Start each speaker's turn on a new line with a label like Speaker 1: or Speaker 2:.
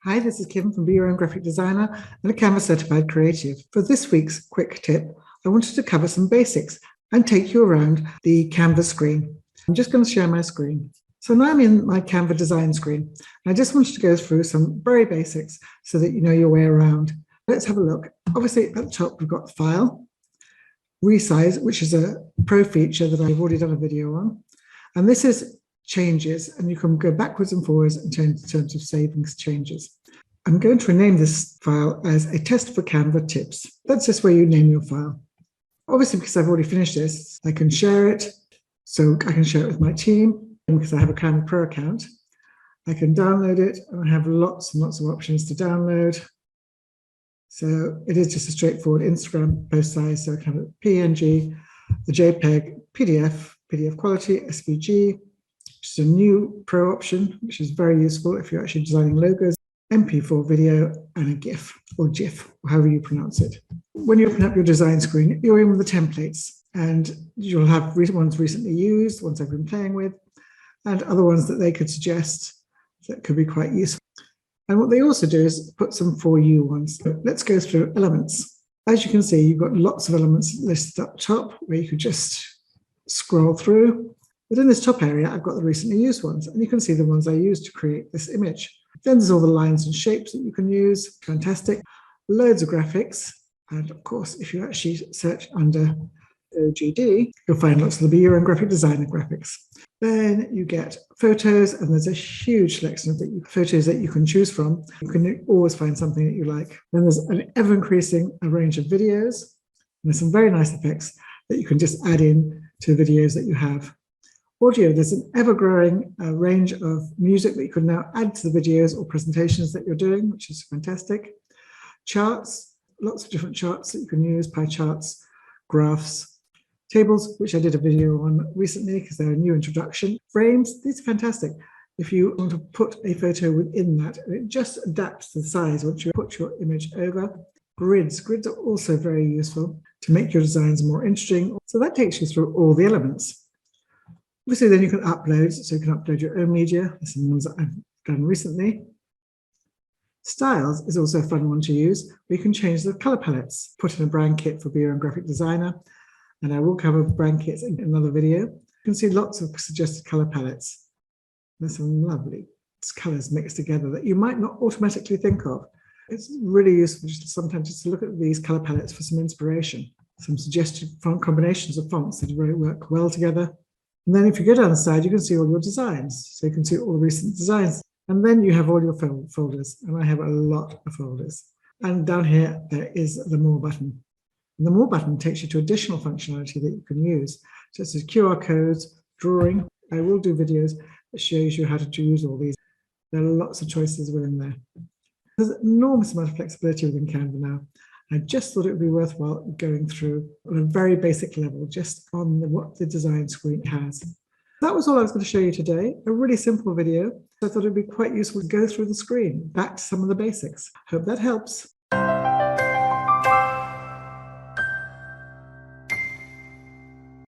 Speaker 1: Hi, this is Kim from Be Your Own Graphic Designer and a Canva Certified Creative. For this week's quick tip, I wanted to cover some basics and take you around the Canva screen. I'm just going to share my screen. So now I'm in my Canva Design screen. I just wanted to go through some very basics so that you know your way around. Let's have a look. Obviously, at the top, we've got File, Resize, which is a pro feature that I've already done a video on. And this is changes, and you can go backwards and forwards in terms of saving changes. I'm going to rename this file as a test for Canva tips. That's just where you name your file. Obviously, because I've already finished this, I can share it. So I can share it with my team, and because I have a Canva Pro account, I can download it, and I have lots and lots of options to download. So it is just a straightforward Instagram post size. So I can have a PNG, a JPEG, PDF, PDF quality, SVG, which is a new Pro option, which is very useful if you're actually designing logos, MP4 video, and a GIF or GIF, however you pronounce it. When you open up your design screen, you're in with the templates, and you'll have ones recently used, ones I've been playing with, and other ones that they could suggest that could be quite useful. And what they also do is put some for you ones. So let's go through elements. As you can see, you've got lots of elements listed up top where you could just scroll through. But in this top area, I've got the recently used ones, and you can see the ones I used to create this image. Then there's all the lines and shapes that you can use. Fantastic. Loads of graphics. And of course, if you actually search under OGD, you'll find lots of the Be Your Own Graphic Designer graphics. Then you get photos, and there's a huge selection of photos that you can choose from. You can always find something that you like. Then there's an ever-increasing range of videos. And there's some very nice effects that you can just add in to videos that you have. Audio, there's an ever-growing range of music that you can now add to the videos or presentations that you're doing, which is fantastic. Charts, lots of different charts that you can use, pie charts, graphs. Tables, which I did a video on recently because they're a new introduction. Frames, these are fantastic. If you want to put a photo within that, it just adapts the size once you put your image over. Grids are also very useful to make your designs more interesting. So that takes you through all the elements. Obviously, then you can upload, so you can upload your own media. There's some ones that I've done recently. Styles is also a fun one to use, where you can change the color palettes. Put in a brand kit for Be Your Own Graphic Designer, and I will cover brand kits in another video. You can see lots of suggested color palettes. There's some lovely colors mixed together that you might not automatically think of. It's really useful sometimes just to look at these color palettes for some inspiration. Some suggested font combinations of fonts that really work well together. And then if you go down the side, you can see all your designs. So you can see all the recent designs. And then you have all your folders. And I have a lot of folders. And down here, there is the More button. And the More button takes you to additional functionality that you can use, such as QR codes, drawing. I will do videos that shows you how to use all these. There are lots of choices within there. There's an enormous amount of flexibility within Canva now. I just thought it would be worthwhile going through on a very basic level, just on what the design screen has. That was all I was going to show you today, a really simple video. I thought it would be quite useful to go through the screen, back to some of the basics. Hope that helps.